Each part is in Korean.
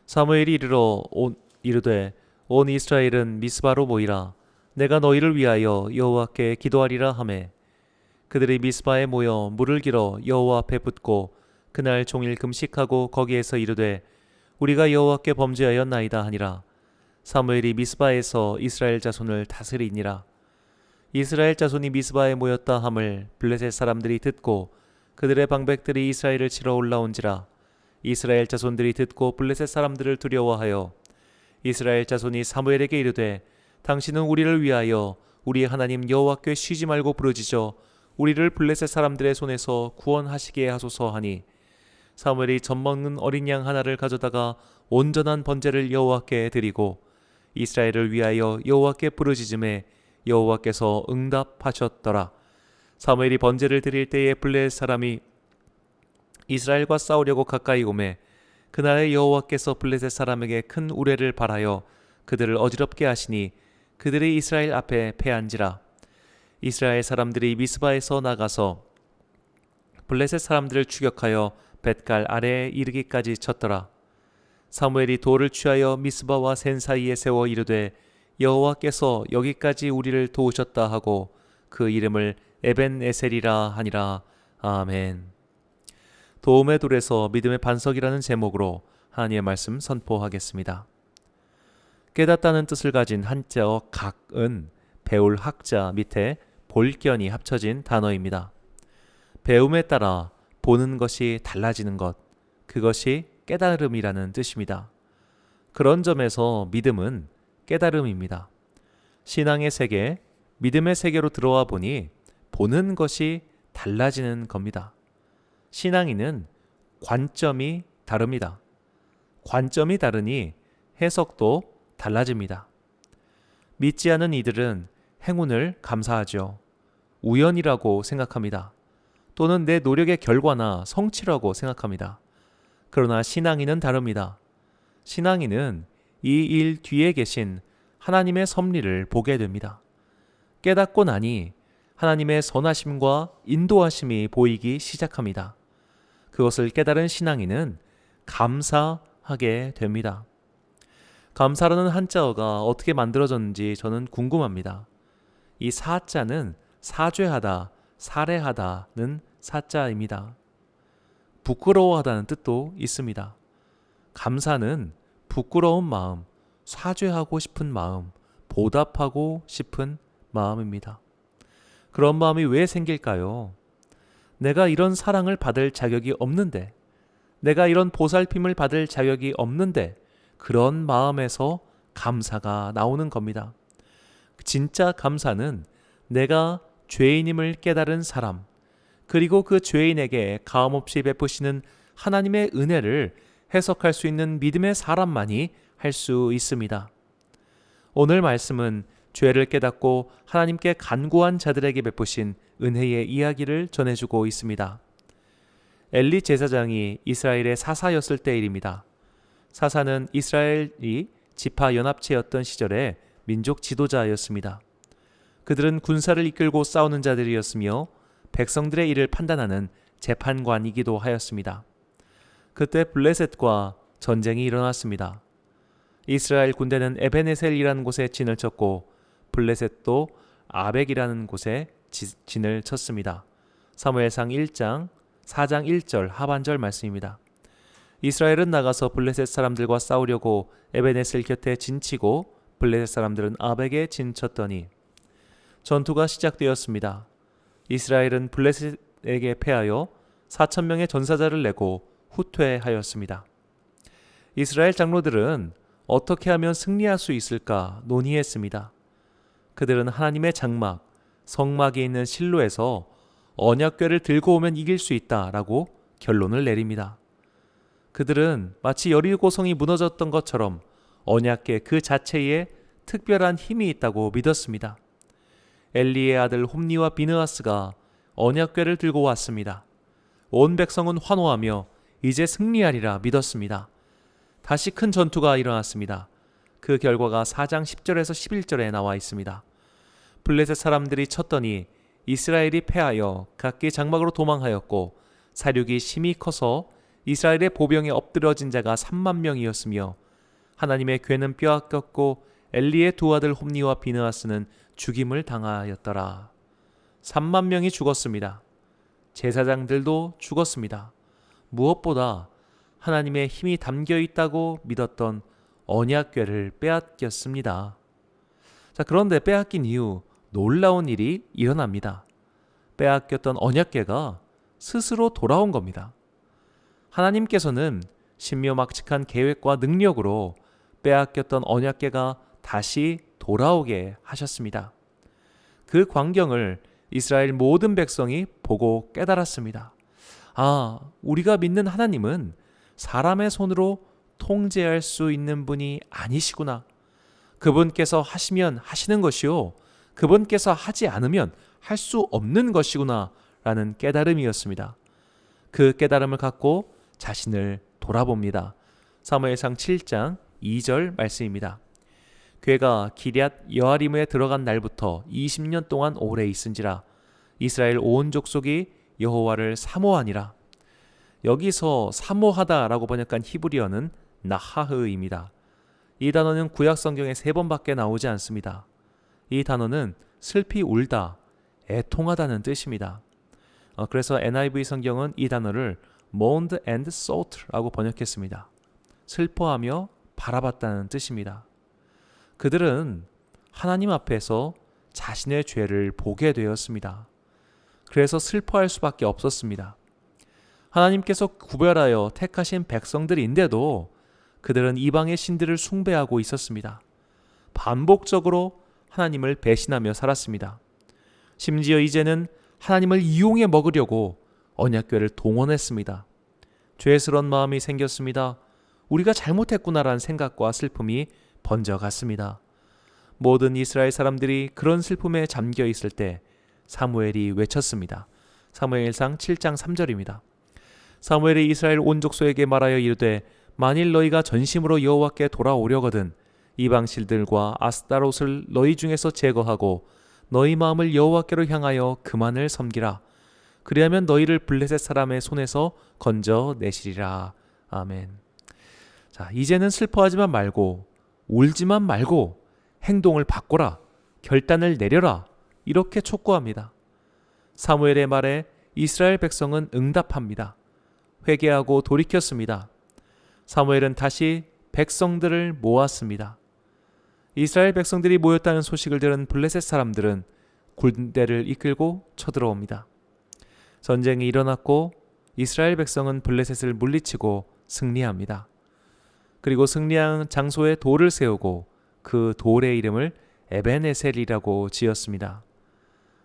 사무엘이 이르되 온 이스라엘은 미스바로 모이라. 내가 너희를 위하여 여호와께 기도하리라 하매 그들이 미스바에 모여 물을 길어 여호와 앞에 붓고 그날 종일 금식하고 거기에서 이르되 우리가 여호와께 범죄하였나이다 하니라. 사무엘이 미스바에서 이스라엘 자손을 다스리니라. 이스라엘 자손이 미스바에 모였다 함을 블레셋 사람들이 듣고 그들의 방백들이 이스라엘을 치러 올라온지라. 이스라엘 자손들이 듣고 블레셋 사람들을 두려워하여 이스라엘 자손이 사무엘에게 이르되 당신은 우리를 위하여 우리 하나님 여호와께 쉬지 말고 부르짖어 우리를 블레셋 사람들의 손에서 구원하시게 하소서 하니 사무엘이 젖먹는 어린 양 하나를 가져다가 온전한 번제를 여호와께 드리고 이스라엘을 위하여 여호와께 부르짖음에 여호와께서 응답하셨더라. 사무엘이 번제를 드릴 때에 블레셋 사람이 이스라엘과 싸우려고 가까이 오매 그날에 여호와께서 블레셋 사람에게 큰 우레를 발하여 그들을 어지럽게 하시니 그들이 이스라엘 앞에 패한지라. 이스라엘 사람들이 미스바에서 나가서 블레셋 사람들을 추격하여 벳갈 아래에 이르기까지 쳤더라. 사무엘이 돌을 취하여 미스바와 센 사이에 세워 이르되 여호와께서 여기까지 우리를 도우셨다 하고 그 이름을 에벤에셀이라 하니라. 아멘. 도움의 돌에서 믿음의 반석이라는 제목으로 하나님의 말씀 선포하겠습니다. 깨닫다는 뜻을 가진 한자어 각은 배울 학자 밑에 볼견이 합쳐진 단어입니다. 배움에 따라 보는 것이 달라지는 것, 그것이 깨달음이라는 뜻입니다. 그런 점에서 믿음은 깨달음입니다. 신앙의 세계, 믿음의 세계로 들어와 보니 보는 것이 달라지는 겁니다. 신앙인은 관점이 다릅니다. 관점이 다르니 해석도 달라집니다. 믿지 않은 이들은 행운을 감사하죠. 우연이라고 생각합니다. 또는 내 노력의 결과나 성취라고 생각합니다. 그러나 신앙인은 다릅니다. 신앙인은 이 일 뒤에 계신 하나님의 섭리를 보게 됩니다. 깨닫고 나니 하나님의 선하심과 인도하심이 보이기 시작합니다. 그것을 깨달은 신앙인은 감사하게 됩니다. 감사라는 한자어가 어떻게 만들어졌는지 저는 궁금합니다. 이 사자는 사죄하다, 살해하다는 사자입니다. 부끄러워하다는 뜻도 있습니다. 감사는 부끄러운 마음, 사죄하고 싶은 마음, 보답하고 싶은 마음입니다. 그런 마음이 왜 생길까요? 내가 이런 사랑을 받을 자격이 없는데, 내가 이런 보살핌을 받을 자격이 없는데 그런 마음에서 감사가 나오는 겁니다. 진짜 감사는 내가 죄인임을 깨달은 사람, 그리고 그 죄인에게 가함없이 베푸시는 하나님의 은혜를 해석할 수 있는 믿음의 사람만이 할 수 있습니다. 오늘 말씀은 죄를 깨닫고 하나님께 간구한 자들에게 베푸신 은혜의 이야기를 전해주고 있습니다. 엘리 제사장이 이스라엘의 사사였을 때 일입니다. 사사는 이스라엘이 지파 연합체였던 시절에 민족 지도자였습니다. 그들은 군사를 이끌고 싸우는 자들이었으며 백성들의 일을 판단하는 재판관이기도 하였습니다. 그때 블레셋과 전쟁이 일어났습니다. 이스라엘 군대는 에벤에셀이라는 곳에 진을 쳤고 블레셋도 아벡이라는 곳에 진을 쳤습니다. 사무엘상 1장 4장 1절 하반절 말씀입니다. 이스라엘은 나가서 블레셋 사람들과 싸우려고 에벤에셀 곁에 진치고 블레셋 사람들은 아벡에 진쳤더니 전투가 시작되었습니다. 이스라엘은 블레셋에게 패하여 4,000명의 전사자를 내고 후퇴하였습니다. 이스라엘 장로들은 어떻게 하면 승리할 수 있을까 논의했습니다. 그들은 하나님의 장막, 성막에 있는 실로에서 언약궤를 들고 오면 이길 수 있다라고 결론을 내립니다. 그들은 마치 여리고성이 무너졌던 것처럼 언약궤 그 자체에 특별한 힘이 있다고 믿었습니다. 엘리의 아들 홈니와 비느하스가 언약궤를 들고 왔습니다. 온 백성은 환호하며 이제 승리하리라 믿었습니다. 다시 큰 전투가 일어났습니다. 그 결과가 4장 10절에서 11절에 나와 있습니다. 블레셋 사람들이 쳤더니 이스라엘이 패하여 각기 장막으로 도망하였고 사륙이 심히 커서 이스라엘의 보병에 엎드러진 자가 3만 명이었으며 하나님의 괴는 빼앗겼고 엘리의 두 아들 홈니와 비느하스는 죽임을 당하였더라. 3만 명이 죽었습니다. 제사장들도 죽었습니다. 무엇보다 하나님의 힘이 담겨 있다고 믿었던 언약궤를 빼앗겼습니다. 자, 그런데 빼앗긴 이후 놀라운 일이 일어납니다. 빼앗겼던 언약궤가 스스로 돌아온 겁니다. 하나님께서는 신묘막측한 계획과 능력으로 빼앗겼던 언약궤가 다시 돌아오게 하셨습니다. 그 광경을 이스라엘 모든 백성이 보고 깨달았습니다. 아, 우리가 믿는 하나님은 사람의 손으로 통제할 수 있는 분이 아니시구나. 그분께서 하시면 하시는 것이요, 그분께서 하지 않으면 할 수 없는 것이구나 라는 깨달음이었습니다. 그 깨달음을 갖고 자신을 돌아봅니다. 사무엘상 7장 2절 말씀입니다. 괴가 기럇 여아림에 들어간 날부터 20년 동안 오래 있은지라 이스라엘 온 족속이 여호와를 사모하니라. 여기서 사모하다라고 번역한 히브리어는 나하흐입니다. 이 단어는 구약 성경에 3번밖에 나오지 않습니다. 이 단어는 슬피 울다, 애통하다는 뜻입니다. 그래서 NIV 성경은 이 단어를 mourned and sought라고 번역했습니다. 슬퍼하며 바라봤다는 뜻입니다. 그들은 하나님 앞에서 자신의 죄를 보게 되었습니다. 그래서 슬퍼할 수밖에 없었습니다. 하나님께서 구별하여 택하신 백성들인데도 그들은 이방의 신들을 숭배하고 있었습니다. 반복적으로 하나님을 배신하며 살았습니다. 심지어 이제는 하나님을 이용해 먹으려고 언약궤를 동원했습니다. 죄스러운 마음이 생겼습니다. 우리가 잘못했구나라는 생각과 슬픔이 번져갔습니다. 모든 이스라엘 사람들이 그런 슬픔에 잠겨 있을 때 사무엘이 외쳤습니다. 사무엘상 7장 3절입니다. 사무엘이 이스라엘 온 족속에게 말하여 이르되 만일 너희가 전심으로 여호와께 돌아오려거든 이방신들과 아스타롯을 너희 중에서 제거하고 너희 마음을 여호와께로 향하여 그만을 섬기라. 그리하면 너희를 블레셋 사람의 손에서 건져내시리라. 아멘. 자, 이제는 슬퍼하지만 말고 울지만 말고 행동을 바꿔라. 결단을 내려라. 이렇게 촉구합니다. 사무엘의 말에 이스라엘 백성은 응답합니다. 회개하고 돌이켰습니다. 사무엘은 다시 백성들을 모았습니다. 이스라엘 백성들이 모였다는 소식을 들은 블레셋 사람들은 군대를 이끌고 쳐들어옵니다. 전쟁이 일어났고 이스라엘 백성은 블레셋을 물리치고 승리합니다. 그리고 승리한 장소에 돌을 세우고 그 돌의 이름을 에벤에셀이라고 지었습니다.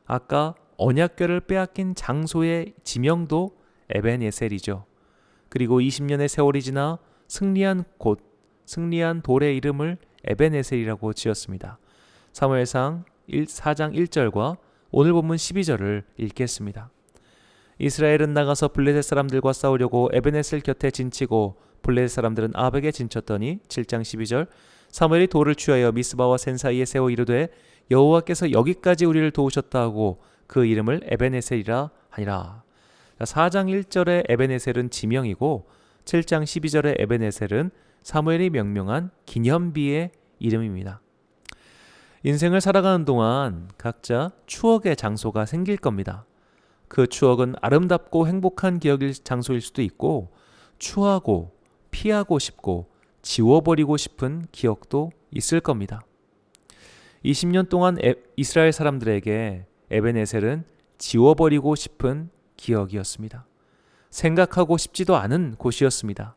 아까 언약궤를 빼앗긴 장소의 지명도 에벤에셀이죠. 그리고 20년의 세월이 지나 승리한 돌의 이름을 에벤에셀이라고 지었습니다. 사무엘상 4장 1절과 오늘 본문 12절을 읽겠습니다. 이스라엘은 나가서 블레셋 사람들과 싸우려고 에벤에셀 곁에 진치고 블레셋 사람들은 아벡에 진쳤더니 7장 12절 사무엘이 돌을 취하여 미스바와 센 사이에 세워 이르되 여호와께서 여기까지 우리를 도우셨다 하고 그 이름을 에벤에셀이라 하니라. 4장 1절의 에벤에셀은 지명이고 7장 12절의 에벤에셀은 사무엘이 명명한 기념비의 이름입니다. 인생을 살아가는 동안 각자 추억의 장소가 생길 겁니다. 그 추억은 아름답고 행복한 기억일 장소일 수도 있고 추하고 피하고 싶고 지워버리고 싶은 기억도 있을 겁니다. 20년 동안 이스라엘 사람들에게 에벤에셀은 지워버리고 싶은 기억이었습니다. 생각하고 싶지도 않은 곳이었습니다.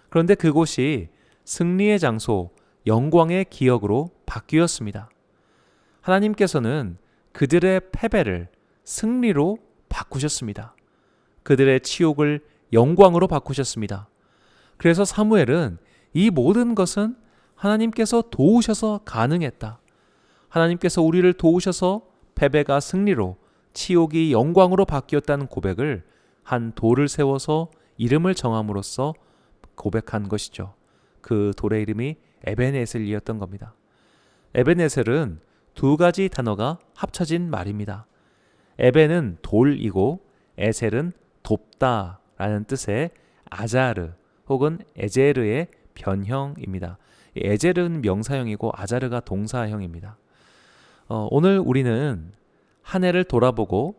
그런데 그곳이 승리의 장소, 영광의 기억으로 바뀌었습니다. 하나님께서는 그들의 패배를 승리로 바꾸셨습니다. 그들의 치욕을 영광으로 바꾸셨습니다. 그래서 사무엘은 이 모든 것은 하나님께서 도우셔서 가능했다. 하나님께서 우리를 도우셔서 패배가 승리로, 치욕이 영광으로 바뀌었다는 고백을 한 돌을 세워서 이름을 정함으로써 고백한 것이죠. 그 돌의 이름이 에벤에셀이었던 겁니다. 에벤에셀은 두 가지 단어가 합쳐진 말입니다. 에벤은 돌이고 에셀은 돕다라는 뜻의 아자르 혹은 에제르의 변형입니다. 에제르는 명사형이고 아자르가 동사형입니다. 오늘 우리는 한 해를 돌아보고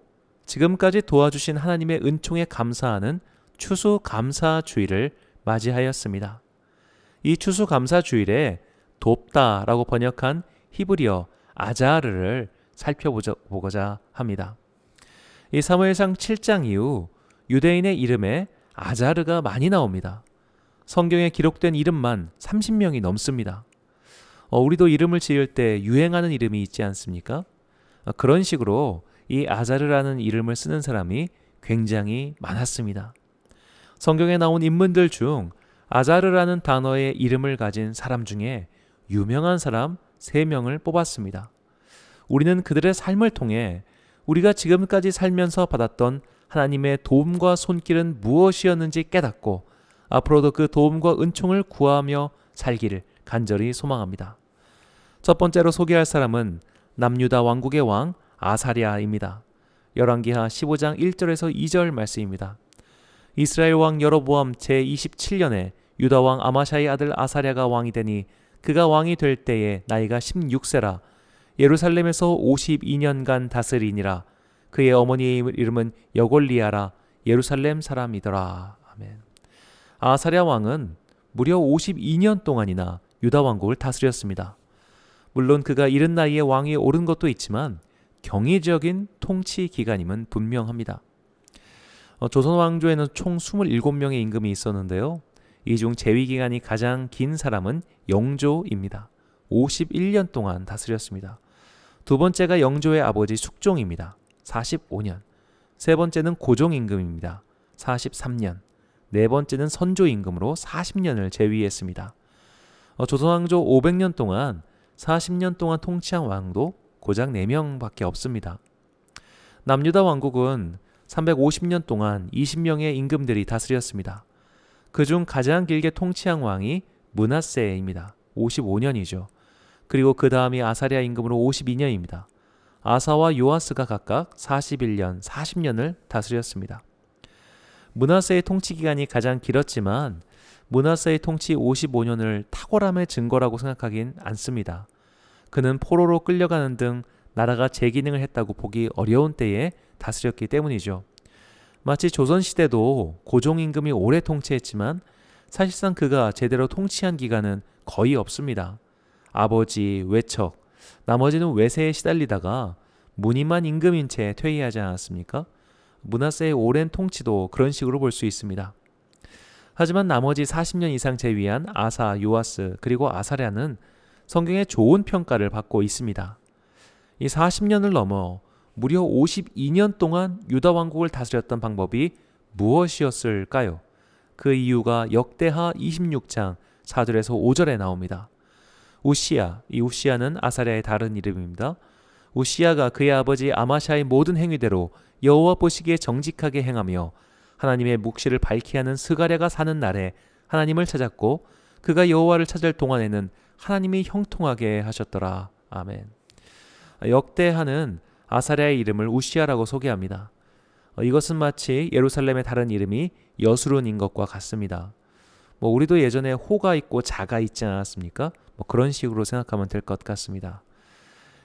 지금까지 도와주신 하나님의 은총에 감사하는 추수감사주일을 맞이하였습니다. 이 추수감사주일에 돕다라고 번역한 히브리어 아자르를 살펴보고자 합니다. 이 사무엘상 7장 이후 유대인의 이름에 아자르가 많이 나옵니다. 성경에 기록된 이름만 30명이 넘습니다. 우리도 이름을 지을 때 유행하는 이름이 있지 않습니까? 그런 식으로 이 아자르라는 이름을 쓰는 사람이 굉장히 많았습니다. 성경에 나온 인물들 중 아자르라는 단어의 이름을 가진 사람 중에 유명한 사람 3명을 뽑았습니다. 우리는 그들의 삶을 통해 우리가 지금까지 살면서 받았던 하나님의 도움과 손길은 무엇이었는지 깨닫고 앞으로도 그 도움과 은총을 구하며 살기를 간절히 소망합니다. 첫 번째로 소개할 사람은 남유다 왕국의 왕 아사랴입니다. 열왕기하 15장 1절에서 2절 말씀입니다. 이스라엘 왕 여로보암 제27년에 유다 왕 아마샤의 아들 아사랴가 왕이 되니 그가 왕이 될 때에 나이가 16세라 예루살렘에서 52년간 다스리니라. 그의 어머니의 이름은 여골리아라 예루살렘 사람이더라. 아멘. 아사랴 왕은 무려 52년 동안이나 유다 왕국을 다스렸습니다. 물론 그가 이른 나이에 왕위에 오른 것도 있지만 경이적인 통치 기간임은 분명합니다. 조선 왕조에는 총 27명의 임금이 있었는데요. 이 중 재위 기간이 가장 긴 사람은 영조입니다. 51년 동안 다스렸습니다. 두 번째가 영조의 아버지 숙종입니다. 45년. 세 번째는 고종 임금입니다. 43년. 네 번째는 선조 임금으로 40년을 재위했습니다. 조선 왕조 500년 동안 40년 동안 통치한 왕도 고작 4명밖에 없습니다. 남유다 왕국은 350년 동안 20명의 임금들이 다스렸습니다. 그중 가장 길게 통치한 왕이 므낫세입니다. 55년이죠. 그리고 그 다음이 아사랴 임금으로 52년입니다. 아사와 요아스가 각각 41년, 40년을 다스렸습니다. 므낫세의 통치 기간이 가장 길었지만 므낫세의 통치 55년을 탁월함의 증거라고 생각하긴 않습니다. 그는 포로로 끌려가는 등 나라가 재기능을 했다고 보기 어려운 때에 다스렸기 때문이죠. 마치 조선시대도 고종 임금이 오래 통치했지만 사실상 그가 제대로 통치한 기간은 거의 없습니다. 아버지, 외척, 나머지는 외세에 시달리다가 무늬만 임금인 채 퇴위하지 않았습니까? 므낫세의 오랜 통치도 그런 식으로 볼 수 있습니다. 하지만 나머지 40년 이상 재위한 아사, 요아스, 그리고 아사랴는 성경에 좋은 평가를 받고 있습니다. 이 40년을 넘어 무려 52년 동안 유다 왕국을 다스렸던 방법이 무엇이었을까요? 그 이유가 역대하 26장 4절에서 5절에 나옵니다. 우시야, 이 우시야는 아사랴의 다른 이름입니다. 우시야가 그의 아버지 아마샤의 모든 행위대로 여호와 보시기에 정직하게 행하며 하나님의 묵시를 밝히 하는 스가랴가 사는 날에 하나님을 찾았고 그가 여호와를 찾을 동안에는 하나님이 형통하게 하셨더라. 아멘. 역대하는 아사랴의 이름을 우시야라고 소개합니다. 이것은 마치 예루살렘의 다른 이름이 여수론인 것과 같습니다. 우리도 예전에 호가 있고 자가 있지 않았습니까? 그런 식으로 생각하면 될 것 같습니다.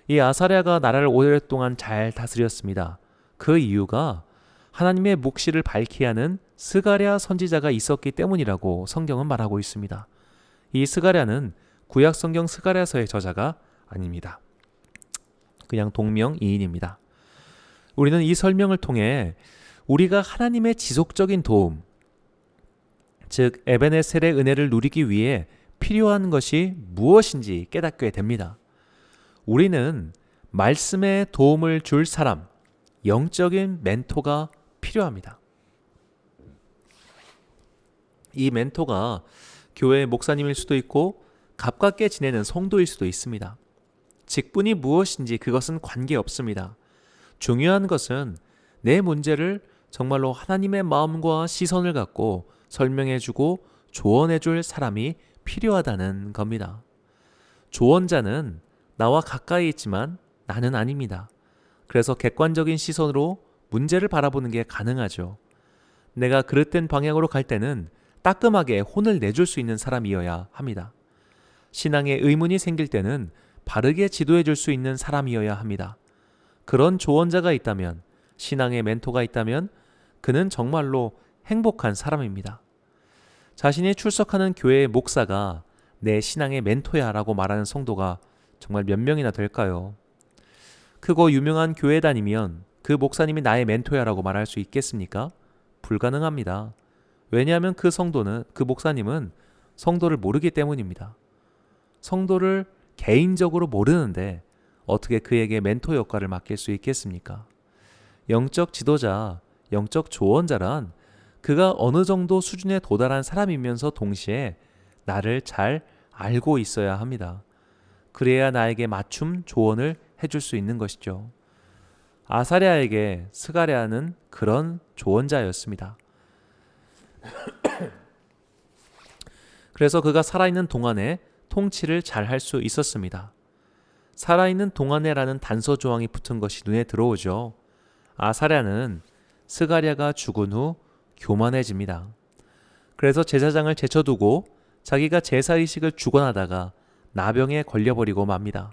이 아사랴가 나라를 오랫동안 잘 다스렸습니다. 그 이유가 하나님의 묵시를 밝히 하는 스가랴 선지자가 있었기 때문이라고 성경은 말하고 있습니다. 이 스가랴는 구약 성경 스가랴서의 저자가 아닙니다. 그냥 동명이인입니다. 우리는 이 설명을 통해 우리가 하나님의 지속적인 도움, 즉 에베네셀의 은혜를 누리기 위해 필요한 것이 무엇인지 깨닫게 됩니다. 우리는 말씀에 도움을 줄 사람, 영적인 멘토가 필요합니다. 이 멘토가 교회 목사님일 수도 있고 가깝게 지내는 성도일 수도 있습니다. 직분이 무엇인지 그것은 관계없습니다. 중요한 것은 내 문제를 정말로 하나님의 마음과 시선을 갖고 설명해주고 조언해줄 사람이 필요하다는 겁니다. 조언자는 나와 가까이 있지만 나는 아닙니다. 그래서 객관적인 시선으로 문제를 바라보는 게 가능하죠. 내가 그릇된 방향으로 갈 때는 따끔하게 혼을 내줄 수 있는 사람이어야 합니다. 신앙에 의문이 생길 때는 바르게 지도해 줄 수 있는 사람이어야 합니다. 그런 조언자가 있다면, 신앙의 멘토가 있다면 그는 정말로 행복한 사람입니다. 자신이 출석하는 교회의 목사가 내 신앙의 멘토야 라고 말하는 성도가 정말 몇 명이나 될까요? 크고 유명한 교회 다니면 그 목사님이 나의 멘토야 라고 말할 수 있겠습니까? 불가능합니다. 왜냐하면 그 목사님은 성도를 모르기 때문입니다. 성도를 개인적으로 모르는데 어떻게 그에게 멘토 역할을 맡길 수 있겠습니까? 영적 지도자, 영적 조언자란 그가 어느 정도 수준에 도달한 사람이면서 동시에 나를 잘 알고 있어야 합니다. 그래야 나에게 맞춤 조언을 해줄 수 있는 것이죠. 아사랴에게 스가랴는 그런 조언자였습니다. 그래서 그가 살아있는 동안에 통치를 잘 할 수 있었습니다. 살아있는 동안에라는 단서 조항이 붙은 것이 눈에 들어오죠. 아사랴는 스가랴가 죽은 후 교만해집니다. 그래서 제사장을 제쳐두고 자기가 제사의식을 주관하다가 나병에 걸려버리고 맙니다.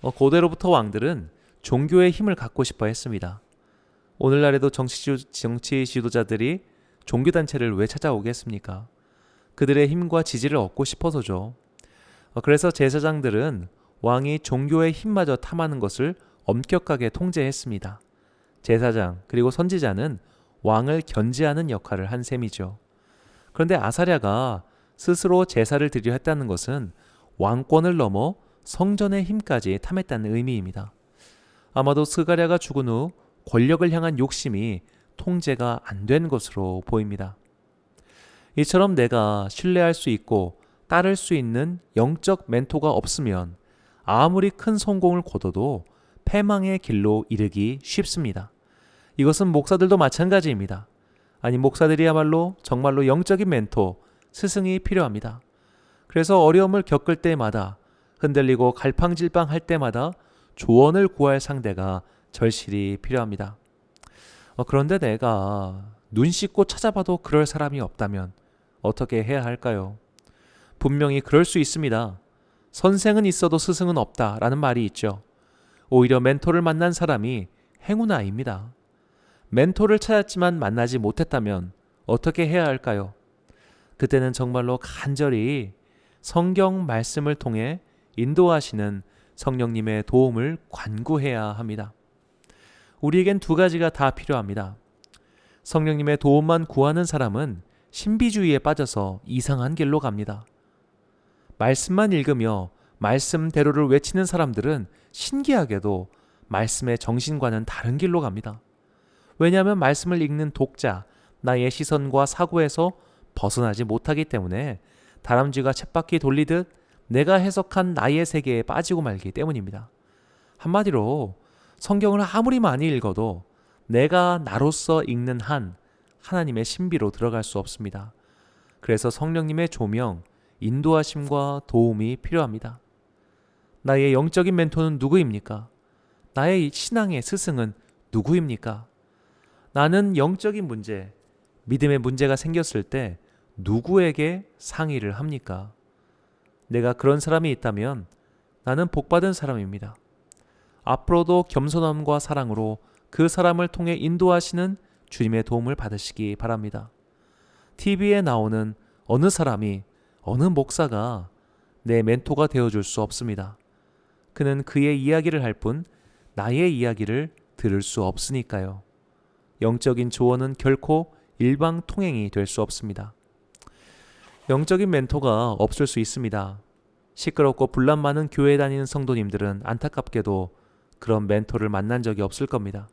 고대로부터 왕들은 종교의 힘을 갖고 싶어 했습니다. 오늘날에도 정치 지도자들이 종교단체를 왜 찾아오겠습니까? 그들의 힘과 지지를 얻고 싶어서죠. 그래서 제사장들은 왕이 종교의 힘마저 탐하는 것을 엄격하게 통제했습니다. 제사장 그리고 선지자는 왕을 견제하는 역할을 한 셈이죠. 그런데 아사랴가 스스로 제사를 드려 했다는 것은 왕권을 넘어 성전의 힘까지 탐했다는 의미입니다. 아마도 스가랴가 죽은 후 권력을 향한 욕심이 통제가 안 된 것으로 보입니다. 이처럼 내가 신뢰할 수 있고 따를 수 있는 영적 멘토가 없으면 아무리 큰 성공을 거둬도 패망의 길로 이르기 쉽습니다. 이것은 목사들도 마찬가지입니다. 아니, 목사들이야말로 정말로 영적인 멘토, 스승이 필요합니다. 그래서 어려움을 겪을 때마다, 흔들리고 갈팡질팡할 때마다 조언을 구할 상대가 절실히 필요합니다. 그런데 내가 눈 씻고 찾아봐도 그럴 사람이 없다면 어떻게 해야 할까요? 분명히 그럴 수 있습니다. 선생은 있어도 스승은 없다라는 말이 있죠. 오히려 멘토를 만난 사람이 행운아입니다. 멘토를 찾았지만 만나지 못했다면 어떻게 해야 할까요? 그때는 정말로 간절히 성경 말씀을 통해 인도하시는 성령님의 도움을 간구해야 합니다. 우리에겐 두 가지가 다 필요합니다. 성령님의 도움만 구하는 사람은 신비주의에 빠져서 이상한 길로 갑니다. 말씀만 읽으며 말씀대로를 외치는 사람들은 신기하게도 말씀의 정신과는 다른 길로 갑니다. 왜냐하면 말씀을 읽는 독자, 나의 시선과 사고에서 벗어나지 못하기 때문에 다람쥐가 쳇바퀴 돌리듯 내가 해석한 나의 세계에 빠지고 말기 때문입니다. 한마디로 성경을 아무리 많이 읽어도 내가 나로서 읽는 한 하나님의 신비로 들어갈 수 없습니다. 그래서 성령님의 조명, 인도하심과 도움이 필요합니다. 나의 영적인 멘토는 누구입니까? 나의 신앙의 스승은 누구입니까? 나는 영적인 문제, 믿음의 문제가 생겼을 때 누구에게 상의를 합니까? 내가 그런 사람이 있다면 나는 복받은 사람입니다. 앞으로도 겸손함과 사랑으로 그 사람을 통해 인도하시는 주님의 도움을 받으시기 바랍니다. TV에 나오는 어느 사람이, 어느 목사가 내 멘토가 되어줄 수 없습니다. 그는 그의 이야기를 할 뿐 나의 이야기를 들을 수 없으니까요. 영적인 조언은 결코 일방통행이 될 수 없습니다. 영적인 멘토가 없을 수 있습니다. 시끄럽고 분란 많은 교회에 다니는 성도님들은 안타깝게도 그런 멘토를 만난 적이 없을 겁니다.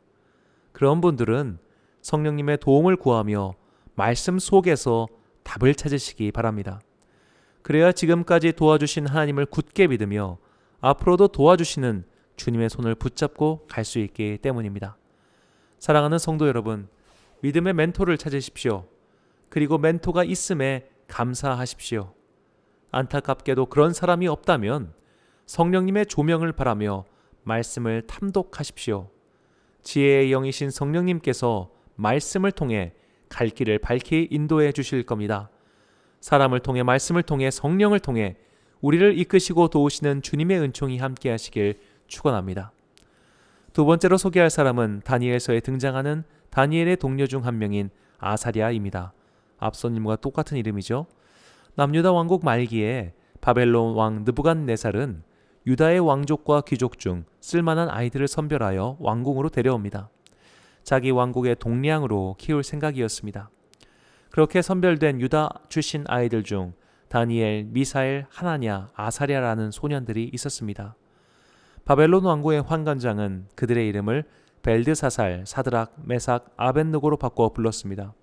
그런 분들은 성령님의 도움을 구하며 말씀 속에서 답을 찾으시기 바랍니다. 그래야 지금까지 도와주신 하나님을 굳게 믿으며 앞으로도 도와주시는 주님의 손을 붙잡고 갈 수 있기 때문입니다. 사랑하는 성도 여러분, 믿음의 멘토를 찾으십시오. 그리고 멘토가 있음에 감사하십시오. 안타깝게도 그런 사람이 없다면 성령님의 조명을 바라며 말씀을 탐독하십시오. 지혜의 영이신 성령님께서 말씀을 통해 갈 길을 밝히 인도해 주실 겁니다. 사람을 통해 말씀을 통해 성령을 통해 우리를 이끄시고 도우시는 주님의 은총이 함께 하시길 축원합니다. 두 번째로 소개할 사람은 다니엘서에 등장하는 다니엘의 동료 중 한 명인 아사랴입니다. 앞선님과 똑같은 이름이죠. 남유다 왕국 말기에 바벨론 왕 느부갓네살은 유다의 왕족과 귀족 중 쓸만한 아이들을 선별하여 왕궁으로 데려옵니다. 자기 왕국의 동량으로 키울 생각이었습니다. 그렇게 선별된 유다 출신 아이들 중 다니엘, 미사엘, 하나냐, 아사랴라는 소년들이 있었습니다. 바벨론 왕국의 환관장은 그들의 이름을 벨드사살, 사드락, 메삭, 아벳느고로 바꿔 불렀습니다.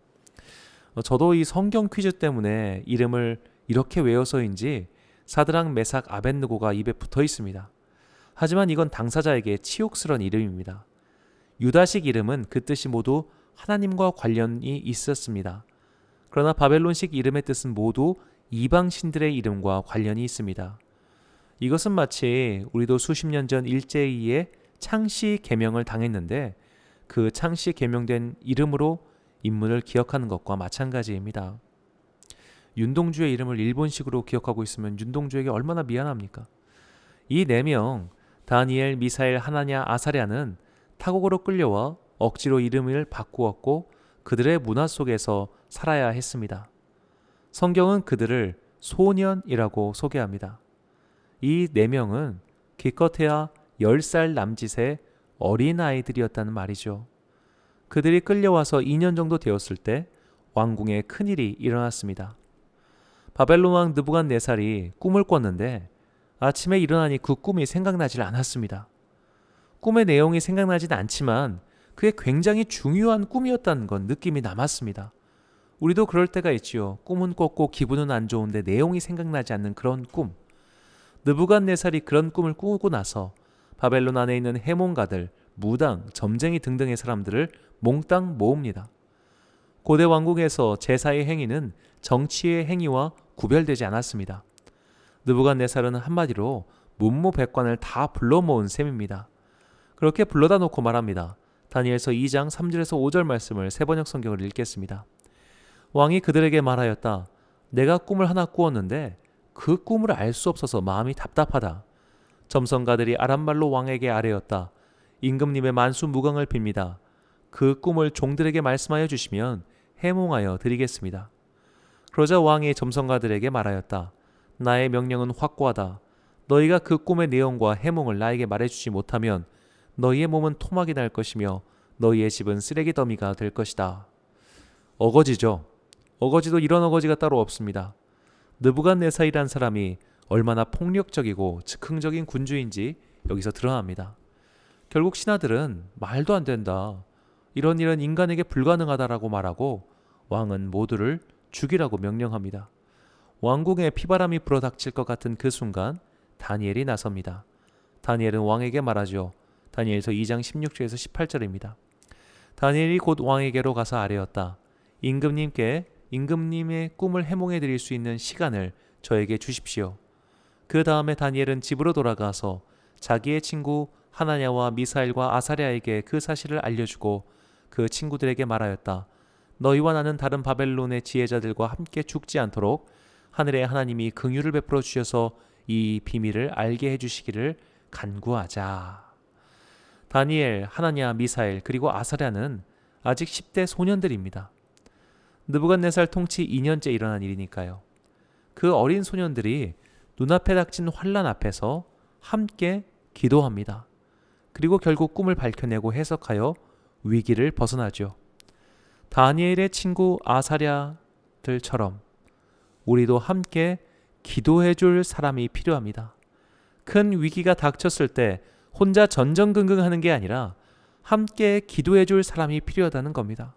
저도 이 성경 퀴즈 때문에 이름을 이렇게 외워서인지 사드락, 메삭, 아벳느고가 입에 붙어 있습니다. 하지만 이건 당사자에게 치욕스러운 이름입니다. 유다식 이름은 그 뜻이 모두 하나님과 관련이 있었습니다. 그러나 바벨론식 이름의 뜻은 모두 이방 신들의 이름과 관련이 있습니다. 이것은 마치 우리도 수십 년 전 일제히에 창씨 개명을 당했는데 그 창씨 개명된 이름으로 인물을 기억하는 것과 마찬가지입니다. 윤동주의 이름을 일본식으로 기억하고 있으면 윤동주에게 얼마나 미안합니까? 이 4명 다니엘, 미사엘, 하나냐, 아사랴는 타국으로 끌려와 억지로 이름을 바꾸었고 그들의 문화 속에서 살아야 했습니다. 성경은 그들을 소년이라고 소개합니다. 이 4명은 기껏해야 10살 남짓의 어린아이들이었다는 말이죠. 그들이 끌려와서 2년 정도 되었을 때 왕궁에 큰일이 일어났습니다. 바벨론 왕 느부갓네살이 꿈을 꿨는데 아침에 일어나니 그 꿈이 생각나질 않았습니다. 꿈의 내용이 생각나진 않지만 그게 굉장히 중요한 꿈이었다는 건 느낌이 남았습니다. 우리도 그럴 때가 있지요. 꿈은 꿨고 기분은 안 좋은데 내용이 생각나지 않는 그런 꿈. 느부갓네살이 그런 꿈을 꾸고 나서 바벨론 안에 있는 해몬가들, 무당, 점쟁이 등등의 사람들을 몽땅 모읍니다. 고대 왕국에서 제사의 행위는 정치의 행위와 구별되지 않았습니다. 느부갓네살은 한마디로 문무백관을 다 불러 모은 셈입니다. 그렇게 불러다 놓고 말합니다. 다니엘서 2장 3절에서 5절 말씀을 새번역 성경을 읽겠습니다. 왕이 그들에게 말하였다. 내가 꿈을 하나 꾸었는데 그 꿈을 알 수 없어서 마음이 답답하다. 점성가들이 아람말로 왕에게 아뢰었다. 임금님의 만수무강을 빕니다. 그 꿈을 종들에게 말씀하여 주시면 해몽하여 드리겠습니다. 그러자 왕이 점성가들에게 말하였다. 나의 명령은 확고하다. 너희가 그 꿈의 내용과 해몽을 나에게 말해주지 못하면 너희의 몸은 토막이 날 것이며 너희의 집은 쓰레기 더미가 될 것이다. 어거지죠. 어거지도 이런 어거지가 따로 없습니다. 느부갓네살이란 사람이 얼마나 폭력적이고 즉흥적인 군주인지 여기서 드러납니다. 결국 신하들은 말도 안 된다. 이런 일은 인간에게 불가능하다라고 말하고 왕은 모두를 죽이라고 명령합니다. 왕궁에 피바람이 불어닥칠 것 같은 그 순간 다니엘이 나섭니다. 다니엘은 왕에게 말하죠. 다니엘서 2장 16절에서 18절입니다. 다니엘이 곧 왕에게로 가서 아뢰었다. 임금님의 꿈을 해몽해 드릴 수 있는 시간을 저에게 주십시오. 그 다음에 다니엘은 집으로 돌아가서 자기의 친구 하나냐와 미사엘과 아사랴에게 그 사실을 알려주고 그 친구들에게 말하였다. 너희와 나는 다른 바벨론의 지혜자들과 함께 죽지 않도록 하늘의 하나님이 긍휼을 베풀어 주셔서 이 비밀을 알게 해주시기를 간구하자. 다니엘, 하나냐, 미사엘 그리고 아사랴는 아직 10대 소년들입니다. 느부갓네살 통치 2년째 일어난 일이니까요. 그 어린 소년들이 눈앞에 닥친 환난 앞에서 함께 기도합니다. 그리고 결국 꿈을 밝혀내고 해석하여 위기를 벗어나죠. 다니엘의 친구 아사랴들처럼 우리도 함께 기도해 줄 사람이 필요합니다. 큰 위기가 닥쳤을 때 혼자 전전긍긍하는 게 아니라 함께 기도해 줄 사람이 필요하다는 겁니다.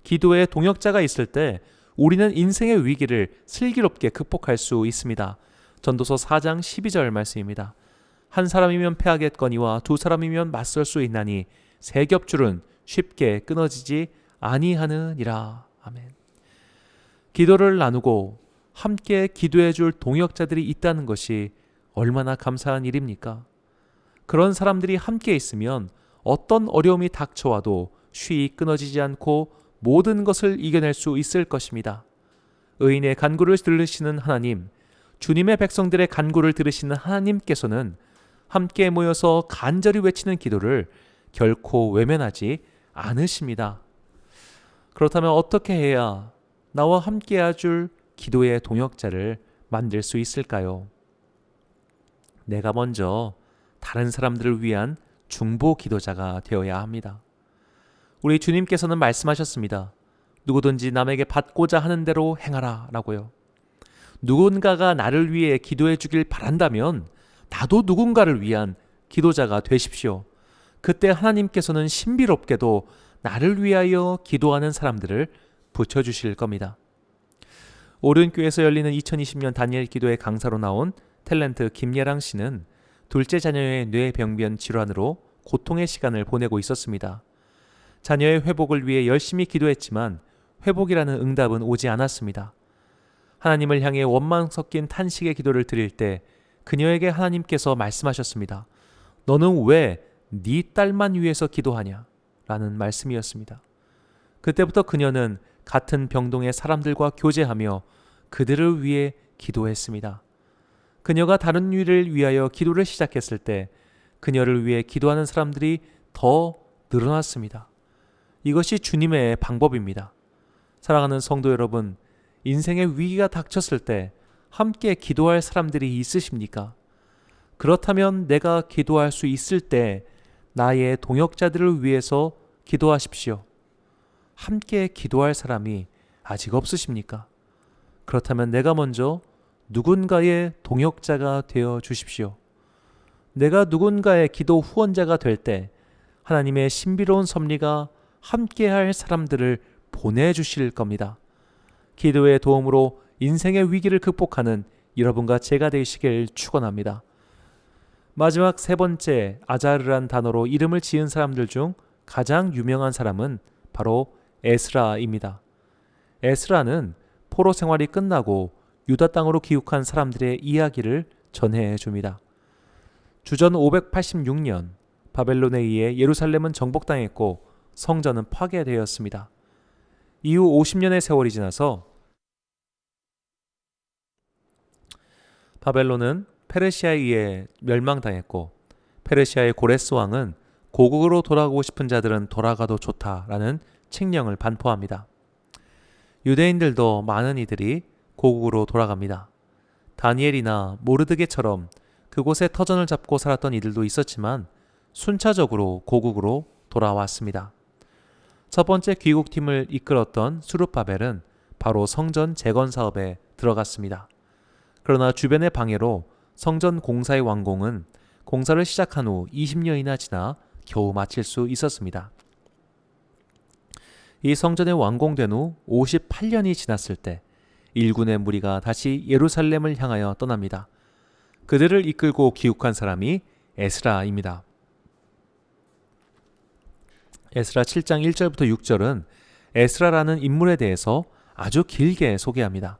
기도에 동역자가 있을 때 우리는 인생의 위기를 슬기롭게 극복할 수 있습니다. 전도서 4장 12절 말씀입니다. 한 사람이면 패하겠거니와 두 사람이면 맞설 수 있나니 세 겹줄은 쉽게 끊어지지 아니하느니라. 아멘. 기도를 나누고 함께 기도해 줄 동역자들이 있다는 것이 얼마나 감사한 일입니까? 그런 사람들이 함께 있으면 어떤 어려움이 닥쳐와도 쉬이 끊어지지 않고 모든 것을 이겨낼 수 있을 것입니다. 의인의 간구를 들으시는 하나님, 주님의 백성들의 간구를 들으시는 하나님께서는 함께 모여서 간절히 외치는 기도를 결코 외면하지 않으십니다. 그렇다면 어떻게 해야 나와 함께 해줄 기도의 동역자를 만들 수 있을까요? 내가 먼저 다른 사람들을 위한 중보 기도자가 되어야 합니다. 우리 주님께서는 말씀하셨습니다. 누구든지 남에게 받고자 하는 대로 행하라 라고요. 누군가가 나를 위해 기도해 주길 바란다면 나도 누군가를 위한 기도자가 되십시오. 그때 하나님께서는 신비롭게도 나를 위하여 기도하는 사람들을 붙여주실 겁니다. 오른교에서 열리는 2020년 다니엘 기도의 강사로 나온 탤런트 김예랑 씨는 둘째 자녀의 뇌병변 질환으로 고통의 시간을 보내고 있었습니다. 자녀의 회복을 위해 열심히 기도했지만 회복이라는 응답은 오지 않았습니다. 하나님을 향해 원망 섞인 탄식의 기도를 드릴 때 그녀에게 하나님께서 말씀하셨습니다. 너는 왜 네 딸만 위해서 기도하냐? 라는 말씀이었습니다. 그때부터 그녀는 같은 병동의 사람들과 교제하며 그들을 위해 기도했습니다. 그녀가 다른 이를 위하여 기도를 시작했을 때 그녀를 위해 기도하는 사람들이 더 늘어났습니다. 이것이 주님의 방법입니다. 사랑하는 성도 여러분, 인생의 위기가 닥쳤을 때 함께 기도할 사람들이 있으십니까? 그렇다면 내가 기도할 수 있을 때 나의 동역자들을 위해서 기도하십시오. 함께 기도할 사람이 아직 없으십니까? 그렇다면 내가 먼저 누군가의 동역자가 되어 주십시오. 내가 누군가의 기도 후원자가 될 때 하나님의 신비로운 섭리가 함께할 사람들을 보내주실 겁니다. 기도의 도움으로 인생의 위기를 극복하는 여러분과 제가 되시길 축원합니다. 마지막 세 번째, 아자르란 단어로 이름을 지은 사람들 중 가장 유명한 사람은 바로 에스라입니다. 에스라는 포로 생활이 끝나고 유다 땅으로 귀국한 사람들의 이야기를 전해 줍니다. 주전 586년 바벨론에 의해 예루살렘은 정복당했고 성전은 파괴되었습니다. 이후 50년의 세월이 지나서 바벨론은 페르시아에 의해 멸망당했고 페르시아의 고레스 왕은 고국으로 돌아가고 싶은 자들은 돌아가도 좋다라는 칙령을 반포합니다. 유대인들도 많은 이들이 고국으로 돌아갑니다. 다니엘이나 모르드게처럼 그곳에 터전을 잡고 살았던 이들도 있었지만 순차적으로 고국으로 돌아왔습니다. 첫 번째 귀국팀을 이끌었던 수룹바벨은 바로 성전 재건 사업에 들어갔습니다. 그러나 주변의 방해로 성전 공사의 완공은 공사를 시작한 후 20년이나 지나 겨우 마칠 수 있었습니다. 이 성전이 완공된 후 58년이 지났을 때 일군의 무리가 다시 예루살렘을 향하여 떠납니다. 그들을 이끌고 귀국한 사람이 에스라입니다. 에스라 7장 1절부터 6절은 에스라라는 인물에 대해서 아주 길게 소개합니다.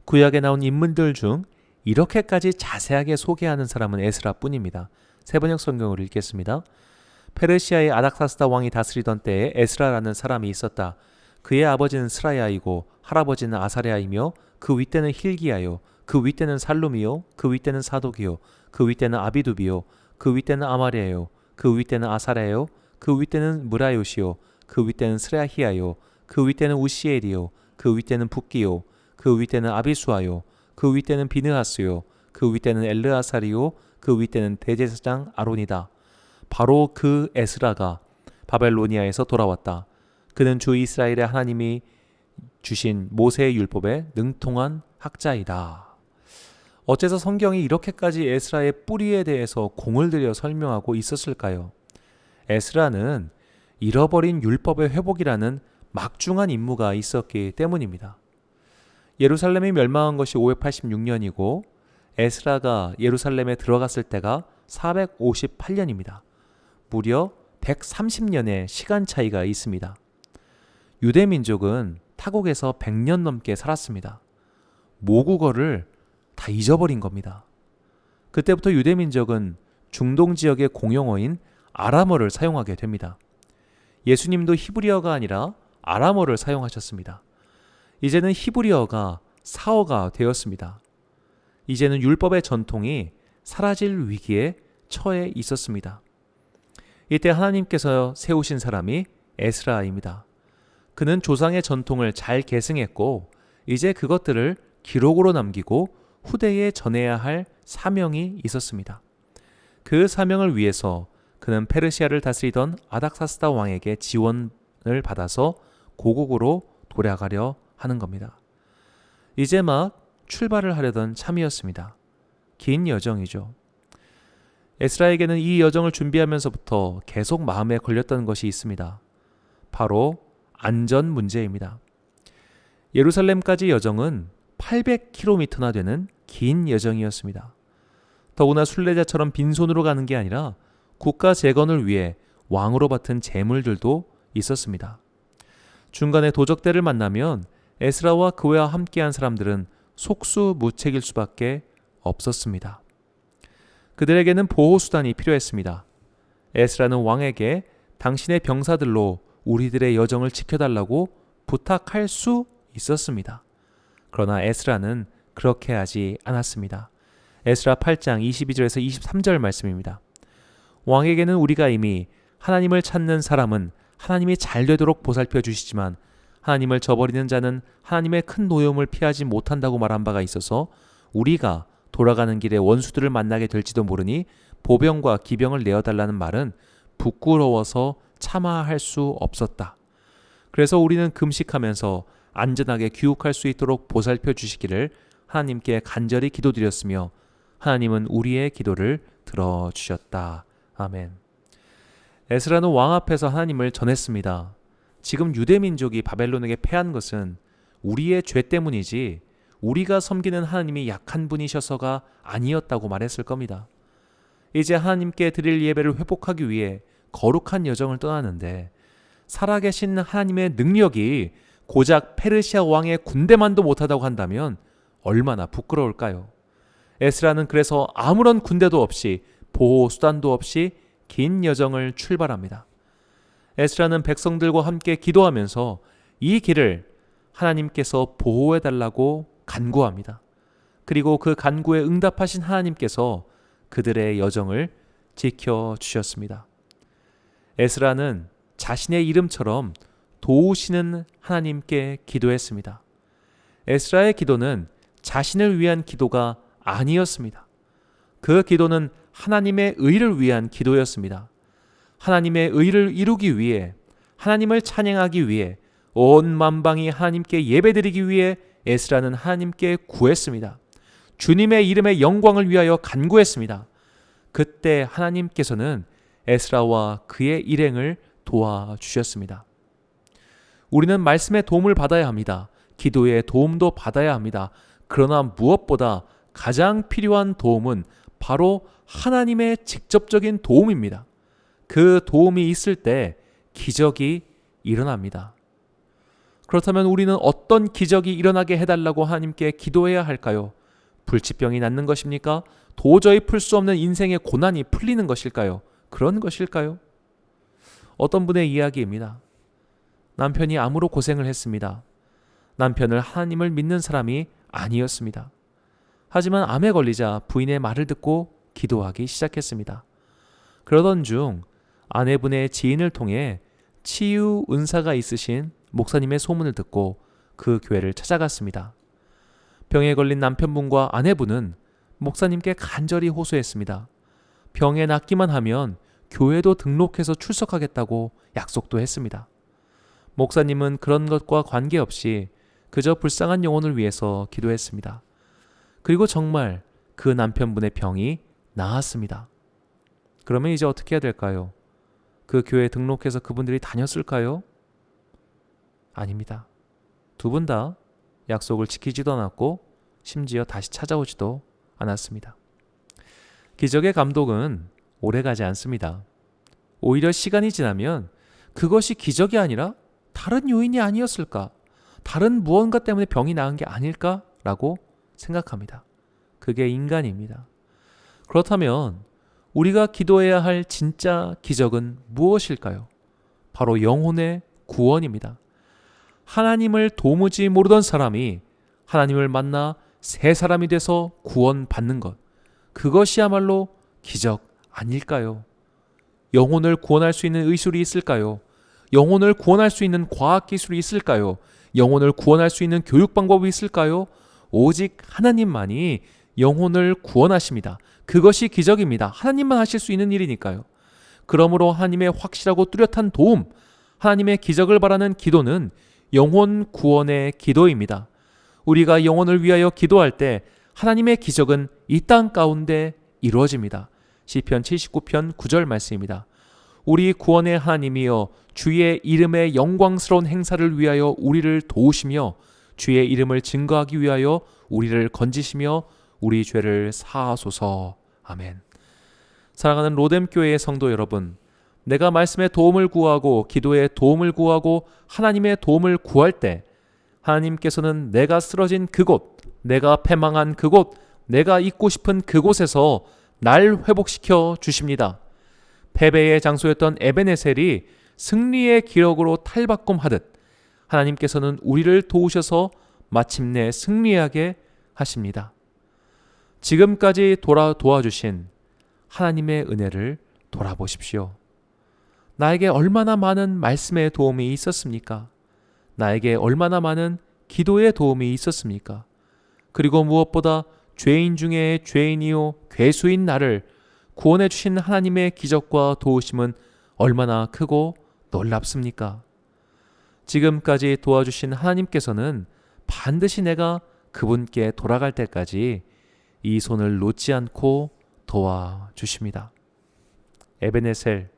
구약에 나온 인물들 중 이렇게까지 자세하게 소개하는 사람은 에스라뿐입니다. 세번역 성경을 읽겠습니다. 페르시아의 아닥사스다 왕이 다스리던 때에 에스라라는 사람이 있었다. 그의 아버지는 스라야이고 할아버지는 아사랴이며 그 윗대는 힐기야요 그 윗대는 살룸이요 그 윗대는 사독이요 그 윗대는 아비두비요 그 윗대는 아마랴요 그 윗대는 아사랴요 그 윗대는 무라요시요 그 윗대는 스라히야요 그 윗대는 우시엘이요 그 윗대는 붓기요 그 윗대는 아비수아요 그 윗대는 비느하스요 그 윗대는 엘르아살이요 그 윗대는 대제사장 아론이다. 바로 그 에스라가 바벨로니아에서 돌아왔다. 그는 주 이스라엘의 하나님이 주신 모세의 율법에 능통한 학자이다. 어째서 성경이 이렇게까지 에스라의 뿌리에 대해서 공을 들여 설명하고 있었을까요? 에스라는 잃어버린 율법의 회복이라는 막중한 임무가 있었기 때문입니다. 예루살렘이 멸망한 것이 586년이고 에스라가 예루살렘에 들어갔을 때가 458년입니다. 무려 130년의 시간 차이가 있습니다. 유대 민족은 타국에서 100년 넘게 살았습니다. 모국어를 다 잊어버린 겁니다. 그때부터 유대 민족은 중동 지역의 공용어인 아람어를 사용하게 됩니다. 예수님도 히브리어가 아니라 아람어를 사용하셨습니다. 이제는 히브리어가 사어가 되었습니다. 이제는 율법의 전통이 사라질 위기에 처해 있었습니다. 이때 하나님께서 세우신 사람이 에스라입니다. 그는 조상의 전통을 잘 계승했고 이제 그것들을 기록으로 남기고 후대에 전해야 할 사명이 있었습니다. 그 사명을 위해서 그는 페르시아를 다스리던 아닥사스다 왕에게 지원을 받아서 고국으로 돌아가려 하는 겁니다. 이제 막 출발을 하려던 참이었습니다. 긴 여정이죠. 에스라에게는 이 여정을 준비하면서부터 계속 마음에 걸렸던 것이 있습니다. 바로 안전 문제입니다. 예루살렘까지 여정은 800km나 되는 긴 여정이었습니다. 더구나 순례자처럼 빈손으로 가는 게 아니라 국가 재건을 위해 왕으로 맡은 재물들도 있었습니다. 중간에 도적대를 만나면 에스라와 그와 함께한 사람들은 속수무책일 수밖에 없었습니다. 그들에게는 보호수단이 필요했습니다. 에스라는 왕에게 당신의 병사들로 우리들의 여정을 지켜달라고 부탁할 수 있었습니다. 그러나 에스라는 그렇게 하지 않았습니다. 에스라 8장 22절에서 23절 말씀입니다. 왕에게는 우리가 이미 하나님을 찾는 사람은 하나님이 잘 되도록 보살펴 주시지만 하나님을 저버리는 자는 하나님의 큰 노여움을 피하지 못한다고 말한 바가 있어서 우리가 돌아가는 길에 원수들을 만나게 될지도 모르니 보병과 기병을 내어달라는 말은 부끄러워서 참아할 수 없었다. 그래서 우리는 금식하면서 안전하게 귀국할 수 있도록 보살펴 주시기를 하나님께 간절히 기도드렸으며 하나님은 우리의 기도를 들어주셨다. 아멘. 에스라는 왕 앞에서 하나님을 전했습니다. 지금 유대민족이 바벨론에게 패한 것은 우리의 죄 때문이지 우리가 섬기는 하나님이 약한 분이셔서가 아니었다고 말했을 겁니다. 이제 하나님께 드릴 예배를 회복하기 위해 거룩한 여정을 떠나는데 살아계신 하나님의 능력이 고작 페르시아 왕의 군대만도 못하다고 한다면 얼마나 부끄러울까요? 에스라는 그래서 아무런 군대도 없이 보호 수단도 없이 긴 여정을 출발합니다. 에스라는 백성들과 함께 기도하면서 이 길을 하나님께서 보호해달라고 간구합니다. 그리고 그 간구에 응답하신 하나님께서 그들의 여정을 지켜주셨습니다. 에스라는 자신의 이름처럼 도우시는 하나님께 기도했습니다. 에스라의 기도는 자신을 위한 기도가 아니었습니다. 그 기도는 하나님의 의를 위한 기도였습니다. 하나님의 의를 이루기 위해, 하나님을 찬양하기 위해, 온 만방이 하나님께 예배드리기 위해 에스라는 하나님께 구했습니다. 주님의 이름의 영광을 위하여 간구했습니다. 그때 하나님께서는 에스라와 그의 일행을 도와주셨습니다. 우리는 말씀의 도움을 받아야 합니다. 기도의 도움도 받아야 합니다. 그러나 무엇보다 가장 필요한 도움은 바로 하나님의 직접적인 도움입니다. 그 도움이 있을 때 기적이 일어납니다. 그렇다면 우리는 어떤 기적이 일어나게 해달라고 하나님께 기도해야 할까요? 불치병이 낫는 것입니까? 도저히 풀 수 없는 인생의 고난이 풀리는 것일까요? 그런 것일까요? 어떤 분의 이야기입니다. 남편이 암으로 고생을 했습니다. 남편을 하나님을 믿는 사람이 아니었습니다. 하지만 암에 걸리자 부인의 말을 듣고 기도하기 시작했습니다. 그러던 중 아내분의 지인을 통해 치유 은사가 있으신 목사님의 소문을 듣고 그 교회를 찾아갔습니다. 병에 걸린 남편분과 아내분은 목사님께 간절히 호소했습니다. 병에 낫기만 하면 교회도 등록해서 출석하겠다고 약속도 했습니다. 목사님은 그런 것과 관계없이 그저 불쌍한 영혼을 위해서 기도했습니다. 그리고 정말 그 남편분의 병이 나았습니다. 그러면 이제 어떻게 해야 될까요? 그 교회에 등록해서 그분들이 다녔을까요? 아닙니다. 두 분 다 약속을 지키지도 않았고 심지어 다시 찾아오지도 않았습니다. 기적의 감독은 오래가지 않습니다. 오히려 시간이 지나면 그것이 기적이 아니라 다른 요인이 아니었을까? 다른 무언가 때문에 병이 나은 게 아닐까라고 생각합니다. 그게 인간입니다. 그렇다면 우리가 기도해야 할 진짜 기적은 무엇일까요? 바로 영혼의 구원입니다. 하나님을 도무지 모르던 사람이 하나님을 만나 새 사람이 돼서 구원받는 것, 그것이야말로 기적 아닐까요? 영혼을 구원할 수 있는 의술이 있을까요? 영혼을 구원할 수 있는 과학기술이 있을까요? 영혼을 구원할 수 있는 교육 방법이 있을까요? 오직 하나님만이 영혼을 구원하십니다. 그것이 기적입니다. 하나님만 하실 수 있는 일이니까요. 그러므로 하나님의 확실하고 뚜렷한 도움, 하나님의 기적을 바라는 기도는 영혼 구원의 기도입니다. 우리가 영혼을 위하여 기도할 때 하나님의 기적은 이 땅 가운데 이루어집니다. 시편 79편 9절 말씀입니다. 우리 구원의 하나님이여 주의 이름의 영광스러운 행사를 위하여 우리를 도우시며 주의 이름을 증거하기 위하여 우리를 건지시며 우리 죄를 사하소서. 아멘. 사랑하는 로뎀교회의 성도 여러분, 내가 말씀의 도움을 구하고 기도의 도움을 구하고 하나님의 도움을 구할 때 하나님께서는 내가 쓰러진 그곳, 내가 패망한 그곳, 내가 있고 싶은 그곳에서 날 회복시켜 주십니다. 패배의 장소였던 에베네셀이 승리의 기록으로 탈바꿈하듯 하나님께서는 우리를 도우셔서 마침내 승리하게 하십니다. 지금까지 도와주신 하나님의 은혜를 돌아보십시오. 나에게 얼마나 많은 말씀의 도움이 있었습니까? 나에게 얼마나 많은 기도의 도움이 있었습니까? 그리고 무엇보다 죄인 중에 죄인이요 괴수인 나를 구원해 주신 하나님의 기적과 도우심은 얼마나 크고 놀랍습니까? 지금까지 도와주신 하나님께서는 반드시 내가 그분께 돌아갈 때까지 이 손을 놓지 않고 도와주십니다. 에베네셀,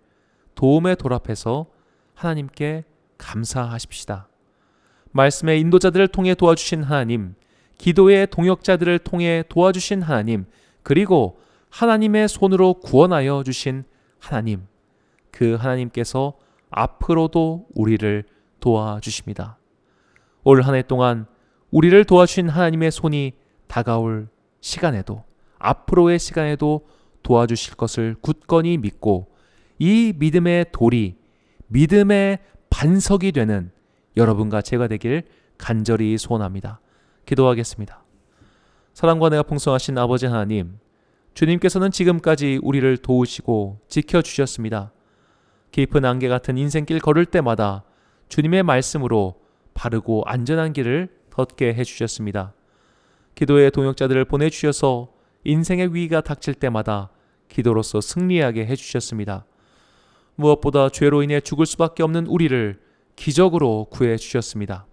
도움에 돌합해서 하나님께 감사하십시다. 말씀의 인도자들을 통해 도와주신 하나님, 기도의 동역자들을 통해 도와주신 하나님, 그리고 하나님의 손으로 구원하여 주신 하나님, 그 하나님께서 앞으로도 우리를 도와주십니다. 올 한 해 동안 우리를 도와주신 하나님의 손이 다가올 시간에도, 앞으로의 시간에도 도와주실 것을 굳건히 믿고 이 믿음의 돌이, 믿음의 반석이 되는 여러분과 제가 되길 간절히 소원합니다. 기도하겠습니다. 사랑과 은혜가 풍성하신 아버지 하나님, 주님께서는 지금까지 우리를 도우시고 지켜주셨습니다. 깊은 안개 같은 인생길 걸을 때마다 주님의 말씀으로 바르고 안전한 길을 걷게 해주셨습니다. 기도의 동역자들을 보내주셔서 인생의 위기가 닥칠 때마다 기도로서 승리하게 해주셨습니다. 무엇보다 죄로 인해 죽을 수밖에 없는 우리를 기적으로 구해주셨습니다.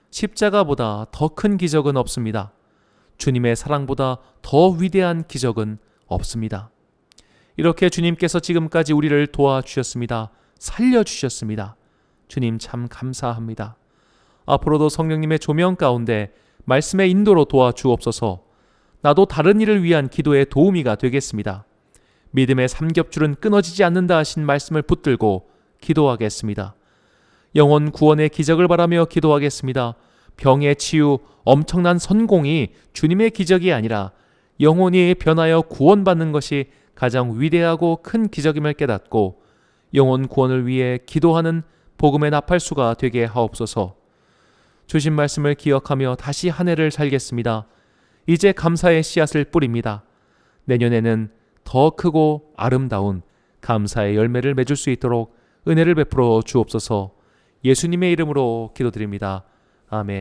십자가보다 더 큰 기적은 없습니다. 주님의 사랑보다 더 위대한 기적은 없습니다. 이렇게 주님께서 지금까지 우리를 도와주셨습니다. 살려주셨습니다. 주님 참 감사합니다. 앞으로도 성령님의 조명 가운데 말씀의 인도로 도와주옵소서. 나도 다른 일을 위한 기도의 도우미가 되겠습니다. 믿음의 삼겹줄은 끊어지지 않는다 하신 말씀을 붙들고 기도하겠습니다. 영혼 구원의 기적을 바라며 기도하겠습니다. 병의 치유, 엄청난 성공이 주님의 기적이 아니라 영혼이 변하여 구원받는 것이 가장 위대하고 큰 기적임을 깨닫고 영혼 구원을 위해 기도하는 복음의 나팔수가 되게 하옵소서. 주신 말씀을 기억하며 다시 한 해를 살겠습니다. 이제 감사의 씨앗을 뿌립니다. 내년에는 더 크고 아름다운 감사의 열매를 맺을 수 있도록 은혜를 베풀어 주옵소서. 예수님의 이름으로 기도드립니다. 아멘.